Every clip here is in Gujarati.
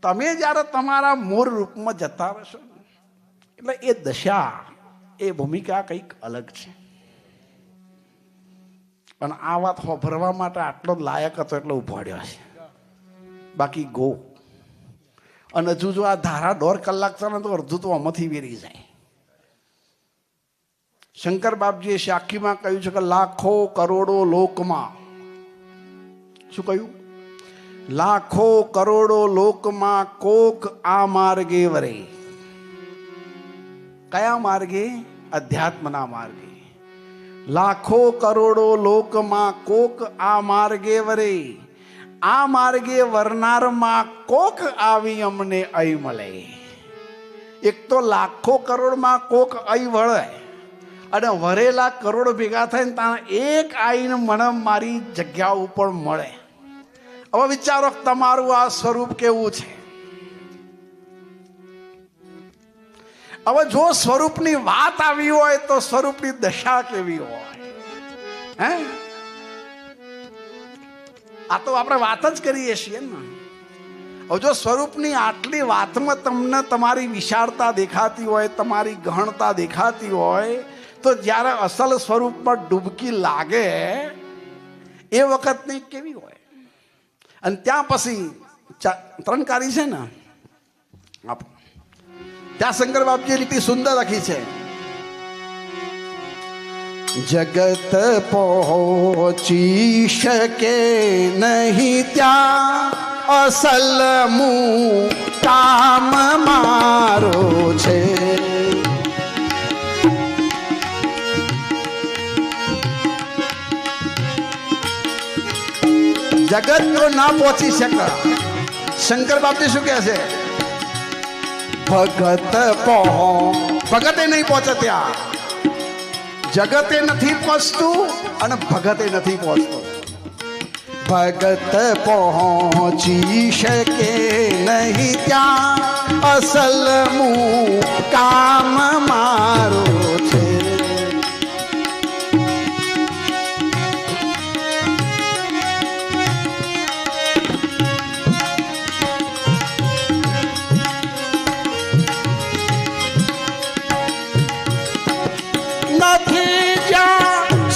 તમે જ્યારે તમારા મૂળ રૂપમાં જતા રહેશો એટલે એ દશા, એ ભૂમિકા કંઈક અલગ છે. અને આ વાત ભરવા માટે આટલો જ લાયક હતો એટલે ઉભાડ્યો છે. બાકી ગો. અને હજુ જો આ ધારા 1.5 કલાક ચાલે તો અડધું તો આમાંથી વેરી જાય. શંકર બાપજીએ સાખીમાં કહ્યું છે કે લાખો કરોડો લોકમાં, શું કહ્યું? લાખો કરોડો લોકમાં કોક આ માર્ગે વરે. કયા માર્ગે? અધ્યાત્મના માર્ગે. લાખો કરોડો લોકમાં કોક આ માર્ગે વરે. આ માર્ગે વરનારમાં કોક આવી અમને અહીં મળે. એક તો લાખો કરોડમાં કોક અહીં વળે અને વરેલા કરોડ ભેગા થઈને ત્યાં એક આઈને મને મારી જગ્યા ઉપર મળે. હવે વિચારો તમારું આ સ્વરૂપ કેવું છે. હવે જો સ્વરૂપની વાત આવી હોય તો સ્વરૂપની દશા કેવી હોય? હે, આ તો આપણે વાત જ કરીએ છીએ ને. હવે જો સ્વરૂપની આટલી વાતમાં તમને તમારી વિશાળતા દેખાતી હોય, તમારી ગહનતા દેખાતી હોય, તો જ્યારે અસલ સ્વરૂપમાં ડૂબકી લાગે એ વખતની કેવી હોય? અને ત્યાં પછી 3 કાર્ય છે ને, ત્યાં શંકર બાપજીએ લીટી સુંદર લખી છે. જગત પહોંચી શકે નહીં ત્યાં અસલ મુકામ મારો છે. જગત તો ના પહોંચી શકે. શંકર બાપજી શું કહે છે? ભગતે નહીં પહોંચે ત્યાં. જગતે નથી પહોંચતું અને ભગતે નથી પહોંચતું. ભગત પહોંચી શકે નહીં ત્યાં અસલ મુકામ મારો છે.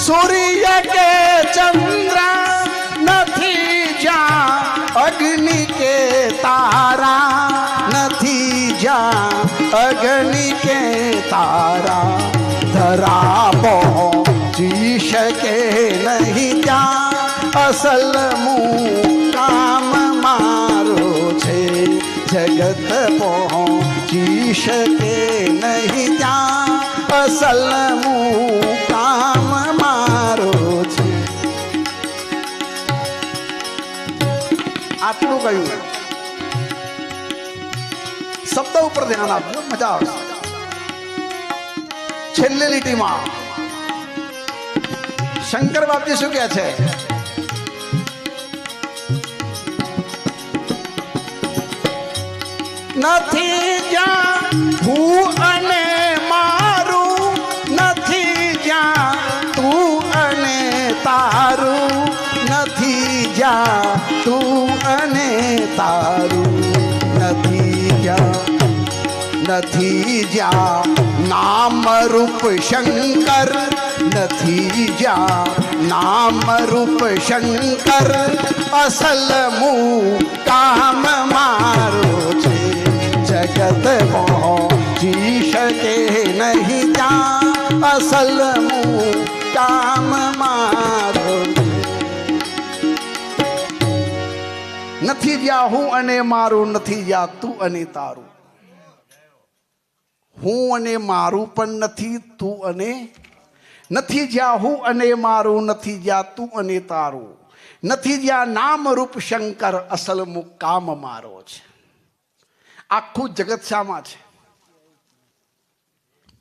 सूर्य के चंद्र નથી જ્યાં અગ્નિ કે તારા, નથી જ્યાં અગ્નિ કે તારા. ધરા પહોંચી શકે નહીં ત્યાં અસલ મુકામ મારો છે. જગત પહોંચી શકે નહીં ત્યાં અસલ મુકામ મારો છે. આટલું કહ્યું. શબ્દ ઉપર ધ્યાન આપજો, મજા આવશે. છેલ્લી લીટીમાં શંકર બાપજી શું કહે છે? નથી જ્યાં હું અને મારું, નથી જ્યાં તું અને તારું, નથી જ્યાં તું અને તારું. નથી જ્યાં નામ રૂપ શંકર, નથી જ્યાં નામ રૂપ શંકર અસલ મુકામ મારો છે. જગત પહોંચી શકે નહીં ત્યાં અસલ મુકામ મારો. નથી જ્યાં હું અને મારું, નથી જ્યાં તું અને તારું. હું અને મારું પણ નથી, તું અને નથી. જ્યાં હું અને મારું, નથી જ્યાં તું અને તારું. નથી જ્યાં નામ રૂપ શંકર અસલ મુકામ મારો છે. આખું જગત શામાં છે?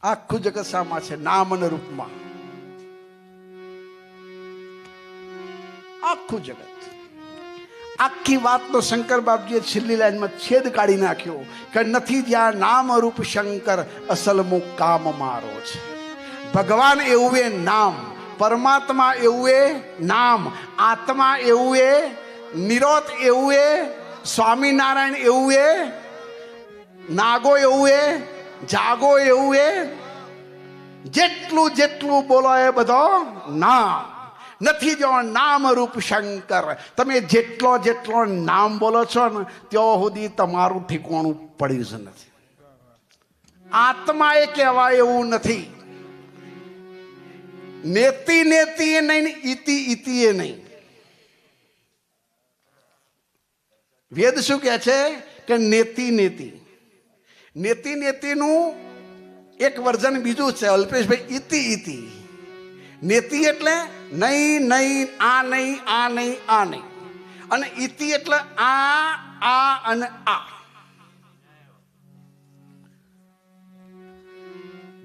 આખું જગત શામાં છે? નામ અને રૂપમાં. આખું જગત. આખી વાતનો શંકર બાપજીએ છેલ્લી લાઈનમાં છેદ કાઢી નાખ્યો કે નથી જ્યાં નામ રૂપ શંકર અસલ મુકામ મારો છે. ભગવાન એવું એ નામ, પરમાત્મા એવું એ નામ, આત્મા એવું એ નિરોત એવું એ સ્વામિનારાયણ એવું એ, નાગો એવું એ, જાગો એવું એ, જેટલું જેટલું બોલો એ બધો નામ નથી. જો નામ રૂપ શંકર, તમે જેટલો જેટલો નામ બોલો છો ને ત્યાં સુધી તમારું ઠીકોણું પડ્યું જ નથી. આત્મા એ કહેવાય એવું નથી. નેતિ નેતિ એ નહીં, ઇતિ ઇતિ એ નહીં. વેદ શું કહે છે કે નેતિ નેતિ. નેતિ નેતિનું એક વર્ઝન બીજું છે અલ્પેશભાઈ, ઇતિ ઇતિ. નેતિ એટલે નહીં નહીં, આ નહીં, આ નહીં, આ નહીં. અને ઇતિ એટલે આ અને આ.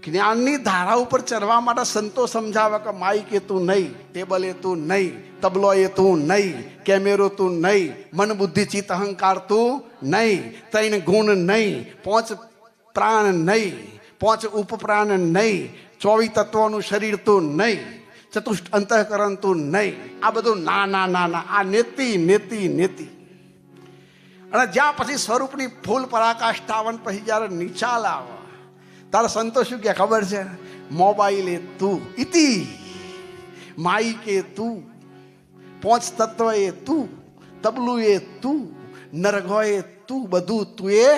જ્ઞાનની ધારા ઉપર ચડવા માટે સંતો સમજાવે કે માઇક એ તું નહીં, ટેબલ એ તું નહીં, તબલો એ તું નહીં, કેમેરો તું નહીં, મન બુદ્ધિ ચિત્ત અહંકાર તું નહીં, 3 ગુણ નહીં, 5 પ્રાણ નહીં, 5 ઉપપ્રાણ નહીં, 24 તત્વોનું શરીર તું નહીં, ચતુષ્ટ અંતઃકરણ તું નહીં. આ બધું ના ના ના ના, આ નેતિ નેતિ નેતિ. અને જ્યાં પછી સ્વરૂપની ફૂલ પરાકાષ્ઠાવન પછી જ્યારે નિચાલ આવે તારા સંતો શું કે ખબર છે? મોબાઈલ એ તું, ઇતિ. માઇક એ તું, 5 તત્વ એ તું, તબલું એ તું, નરગો એ તું, બધું તું એ.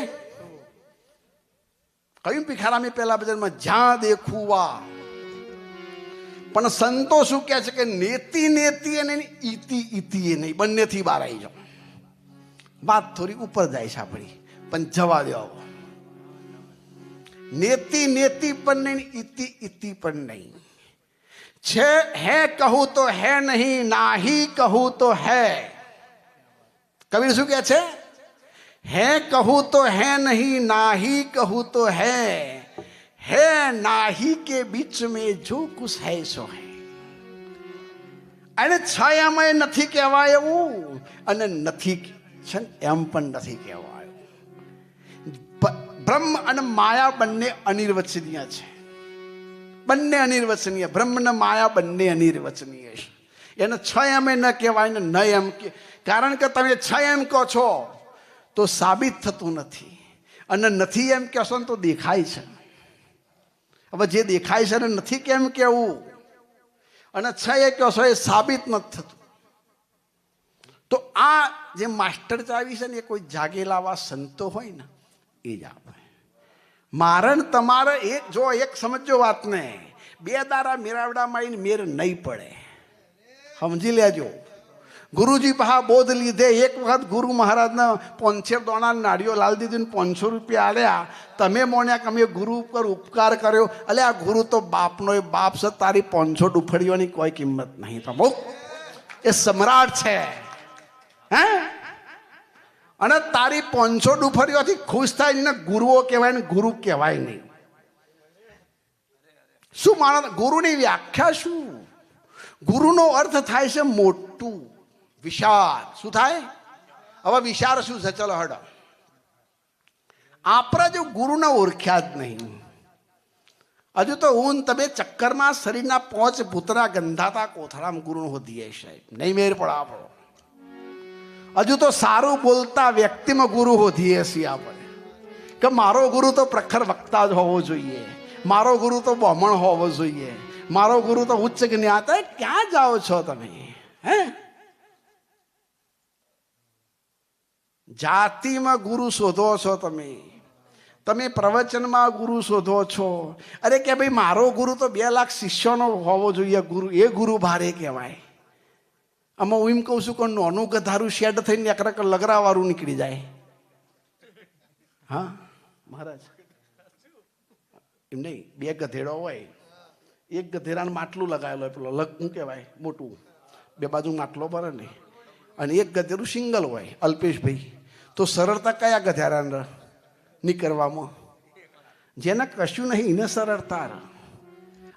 કયું ભિખારા મેં પહેલા બજારમાં જ્યાં દેખું વા. પણ સંતો શું કહે છે કે નેતિ નેતિ અને ઇતિ ઇતિ એ નહીં, બંનેથી બહાર આવી જાઓ. વાત થોડી ઉપર જાય છે આપણી, પણ જવા દો. નેતિ નેતિ પણ નહીં, ઇતિ ઇતિ પણ નહીં. છે હે કહું તો હે નહીં, નાહી કહું તો હે. કબીર શું કહે છે? હે કહું તો હે નહીં, નાહી કહું તો હે. હે નાહી કે બીચ મેં જો કુછ હૈ સો હૈ. અને છાયામાં નથી કહેવાય એવું, અને નથી છે એમ પણ નથી કહેવાય. બ્રહ્મ અને માયા બંને અનિર્વચનીય છે. બંને અનિર્વચનીય. બ્રહ્મ ને માયા બંને અનિર્વચનીય છે. એને છ એમ ન કહેવાય ને ન એમ કે. કારણ કે તમે છ એમ કહો છો તો સાબિત થતું નથી, અને નથી એમ કહેશો ને તો દેખાય છે. હવે જે દેખાય છે ને નથી કેમ કેવું, અને છ એ કહેશો એ સાબિત નથી થતું. તો આ જે માસ્ટર ચાવી છે ને એ કોઈ જાગેલાવા સંતો હોય ને એ જ આપે. મારે તમારે એક સમજો વાતને, 2 દારા મેરાવડામાં આવીને મેર નહીં પડે, સમજી લેજો. ગુરુજી પહા બોધ લીધે એક વખત ગુરુ મહારાજને 500 દોણા નાળીઓ લાલ દીધી, 500 રૂપિયા આલ્યા. તમે મોણ્યા કે અમે ગુરુ ઉપર ઉપકાર કર્યો. અલે આ ગુરુ તો બાપનો એ બાપ છે, તારી 500 ડુફડીઓની કોઈ કિંમત નહીં. તો બહુ એ સમ્રાટ છે. હે? અને તારી 500 ડુફડીઓથી ખુશ થાય ને ગુરુઓ કહેવાય ને ગુરુ કહેવાય નહીં. શું માણસ? ગુરુની વ્યાખ્યા શું? ગુરુનો અર્થ થાય છે મોટું, વિશાળ. શું થાય? હવે વિશાળ શું છે? ચલો હડો. આપણા જો ગુરુને ઓળખ્યા જ નહીં. હજુ તો હું તમે ચક્કરમાં શરીરના 5 ભૂતરા ગંધાતા કોથળામાં ગુરુ હોદીએ સાહેબ, નહીં મેર પડે આપણો. હજુ તો સારું બોલતા વ્યક્તિમાં ગુરુ હોધીએ છીએ આપણે, કે મારો ગુરુ તો પ્રખર વક્તા જ હોવો જોઈએ, મારો ગુરુ તો બ્રાહ્મણ હોવો જોઈએ, મારો ગુરુ તો ઉચ્ચ જ્ઞાતા. ક્યાં જાઓ છો તમે? હે? જાતિમાં ગુરુ શોધો છો તમે, તમે પ્રવચનમાં ગુરુ શોધો છો. અરે કે ભાઈ મારો ગુરુ તો 2 લાખ શિષ્યોનો હોવો જોઈએ. ગુરુ એ ગુરુ ભારે કહેવાય. આમાં હું એમ કહું છું કે નાનું ગધારું શેડ થઈને એકરક લગરાવાળું નીકળી જાય. હા મહારાજ, એમ નહીં, 2 ગધેડો હોય, એક ગધેડાને માટલું લગાવેલો હોય, પેલો શું કહેવાય મોટું, 2 બાજુ માટલો ભરે ને, અને એક ગધેડું સિંગલ હોય. અલ્પેશભાઈ, તો સરળતા કયા ગધેડાને નીકળવામાં? જેને કશું નહીં એને સરળતા.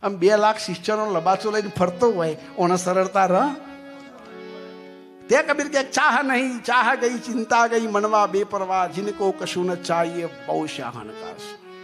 આમ 2 લાખ શિષ્યનો લબાચો લઈને ફરતો હોય ઓને સરળતા રહ. તે કબીર કે ચાહ નહીં ચાહ ગઈ ચિંતા ગઈ મનવા બેપરવા, જીनको કશું ન ચાહીએ બહુ શાહન કાશ.